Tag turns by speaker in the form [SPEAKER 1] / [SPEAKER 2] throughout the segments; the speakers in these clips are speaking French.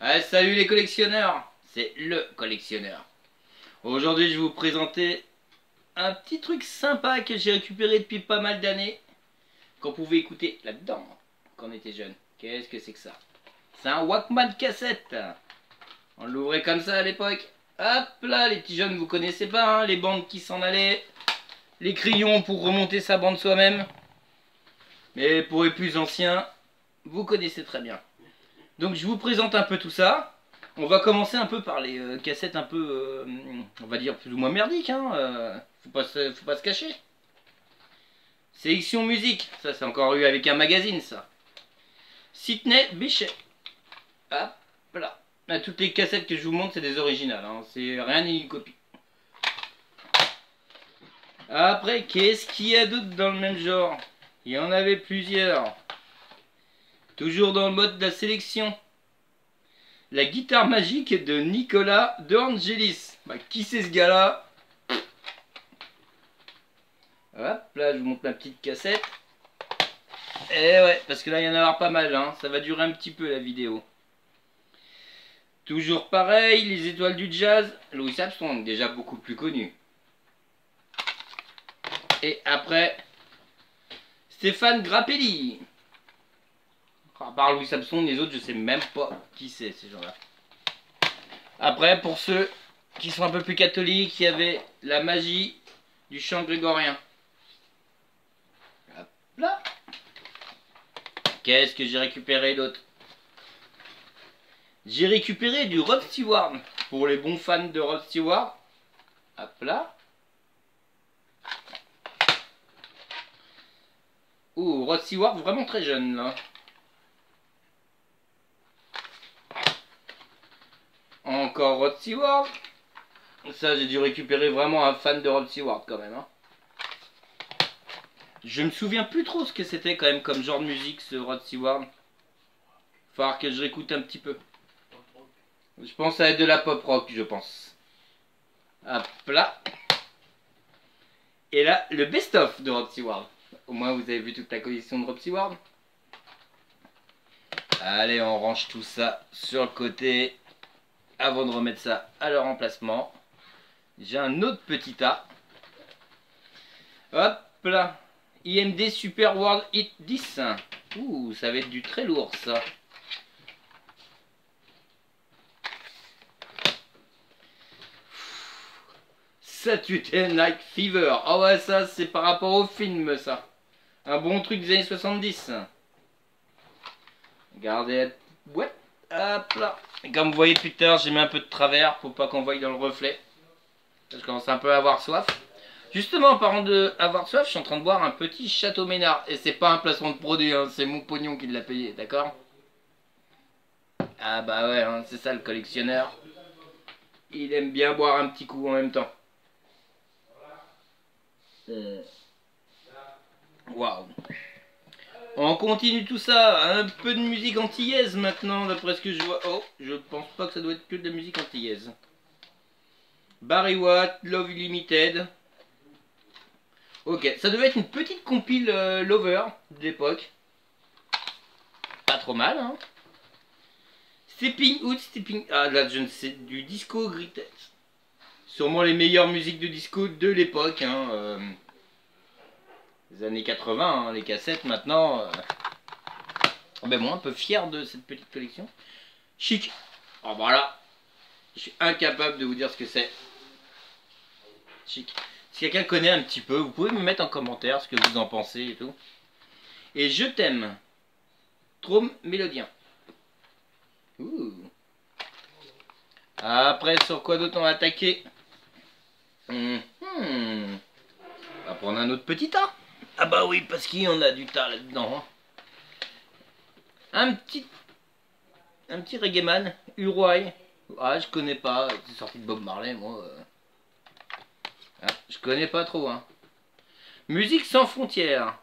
[SPEAKER 1] Ah, salut les collectionneurs, c'est le collectionneur. Aujourd'hui, je vais vous présenter un petit truc sympa que j'ai récupéré depuis pas mal d'années, qu'on pouvait écouter là-dedans quand on était jeune. Qu'est-ce que c'est que ça? C'est un Walkman cassette. On l'ouvrait comme ça à l'époque. Hop là, les petits jeunes, vous connaissez pas, hein, les bandes qui s'en allaient, les crayons pour remonter sa bande soi-même. Mais pour les plus anciens, vous connaissez très bien. Donc je vous présente un peu tout ça. On va commencer un peu par les cassettes un peu, on va dire plus ou moins merdiques, hein. Faut pas se cacher. Sélection musique, ça c'est encore eu avec un magazine ça. Sydney Bechet. Hop là. Là, toutes les cassettes que je vous montre c'est des originales, hein. C'est rien ni une copie. Après, qu'est-ce qu'il y a d'autre dans le même genre? Il y en avait plusieurs. Toujours dans le mode de la sélection. La guitare magique de Nicolas De Angelis. Bah, qui c'est ce gars-là? Hop, là je vous montre ma petite cassette. Et ouais, parce que là il y en a avoir pas mal, hein. Ça va durer un petit peu la vidéo. Toujours pareil, les étoiles du jazz. Louis Armstrong, déjà beaucoup plus connu. Et après, Stéphane Grappelli. À part Louis Armstrong, les autres je sais même pas qui c'est ces gens-là. Après, pour ceux qui sont un peu plus catholiques, il y avait la magie du chant grégorien. Hop là. Qu'est-ce que j'ai récupéré d'autre? J'ai récupéré du Rod Stewart. Pour les bons fans de Rod Stewart. Hop là. Oh, Rod Stewart vraiment très jeune là. Encore Rod Stewart. Ça, j'ai dû récupérer vraiment un fan de Rod Stewart quand même, hein. Je me souviens plus trop ce que c'était quand même comme genre de musique ce Rod Stewart. Falloir que je réécoute un petit peu. Je pense que ça va être de la pop rock, je pense. Hop là. Et là, le best-of de Rod Stewart. Au moins, vous avez vu toute la collection de Rod Stewart. Allez, on range tout ça sur le côté. Avant de remettre ça à leur emplacement. J'ai un autre petit tas. Hop là. IMD Super World Hit 10. Ouh, ça va être du très lourd ça. Saturday Night Fever. Ah ouais, ça c'est par rapport au film ça. Un bon truc des années 70. Regardez la boîte. Hop là. Et comme vous voyez depuis tout à l'heure, j'ai mis un peu de travers pour pas qu'on voie dans le reflet. Je commence un peu à avoir soif. Justement, en parlant de avoir soif, je suis en train de boire un petit Château Ménard. Et c'est pas un placement de produit, hein, c'est mon pognon qui l'a payé, d'accord? Ah bah ouais, hein, c'est ça le collectionneur. Il aime bien boire un petit coup en même temps. Waouh. On continue tout ça. Un peu de musique antillaise maintenant, d'après ce que je vois. Oh, je pense pas que ça doit être que de la musique antillaise. Barry Watt, Love Limited. Ok, ça devait être une petite compile Lover de l'époque. Pas trop mal, hein. Stepping Out, Stepping... Ah là, je ne sais, du disco greatest. Sûrement les meilleures musiques de disco de l'époque, hein. Les années 80, hein, les cassettes maintenant. Ben moi, un peu fier de cette petite collection. Chic. Oh voilà. Je suis incapable de vous dire ce que c'est. Chic. Si quelqu'un connaît un petit peu, vous pouvez me mettre en commentaire ce que vous en pensez et tout. Et Je t'aime. Trôme mélodien. Ouh. Après, sur quoi d'autre on va attaquer? On va prendre un autre petit tas. Ah bah oui, parce qu'il y en a du tas là-dedans. Un petit reggaeman, Uruguay. Ah, je connais pas. C'est sorti de Bob Marley, moi. Ah, je connais pas trop, hein. Musique sans frontières.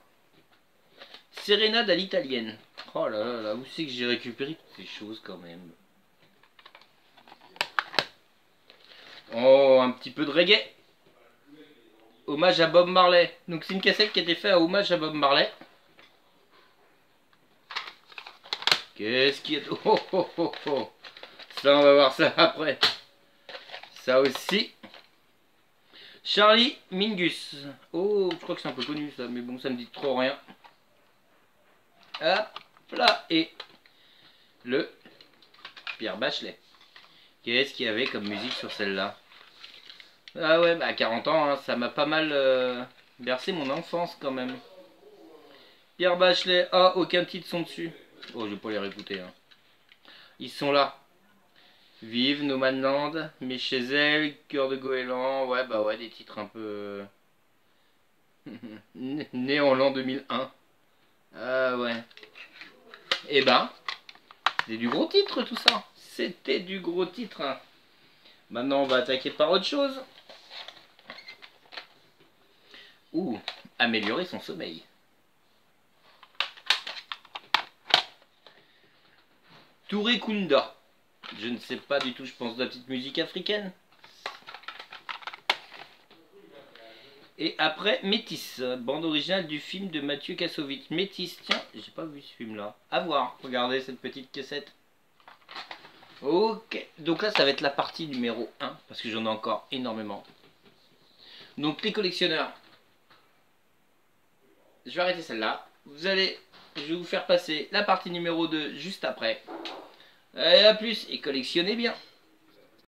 [SPEAKER 1] Sérénade à l'italienne. Oh là là là, où c'est que j'ai récupéré toutes ces choses quand même? Oh, un petit peu de reggae. Hommage à Bob Marley. Donc c'est une cassette qui a été faite à hommage à Bob Marley. Qu'est-ce qu'il y a? Oh oh oh oh. Ça, on va voir ça après. Ça aussi. Charlie Mingus. Oh, je crois que c'est un peu connu ça, mais bon, ça me dit trop rien. Hop là. Et le Pierre Bachelet. Qu'est-ce qu'il y avait comme musique sur celle-là? Ah ouais, bah à 40 ans, hein, ça m'a pas mal bercé mon enfance quand même. Pierre Bachelet. Ah, aucun titre sont dessus. Oh, je vais pas les réécouter. Hein. Ils sont là. Vive No Man Land, mais chez elle, Cœur de Goéland, ouais bah ouais, des titres un peu... né en l'an 2001. Ah ouais. Eh ben, c'est du gros titre tout ça. C'était du gros titre. Hein. Maintenant on va attaquer par autre chose. Ouh, améliorer son sommeil. Touré Kunda. Je ne sais pas du tout, je pense de la petite musique africaine. Et après, Métis, bande originale du film de Mathieu Kassovitz. Métis, tiens, j'ai pas vu ce film-là. À voir, regardez cette petite cassette. Ok, donc là ça va être la partie numéro 1, parce que j'en ai encore énormément. Donc les collectionneurs, je vais arrêter celle-là. Je vais vous faire passer la partie numéro 2 juste après. Allez, à plus et collectionnez bien.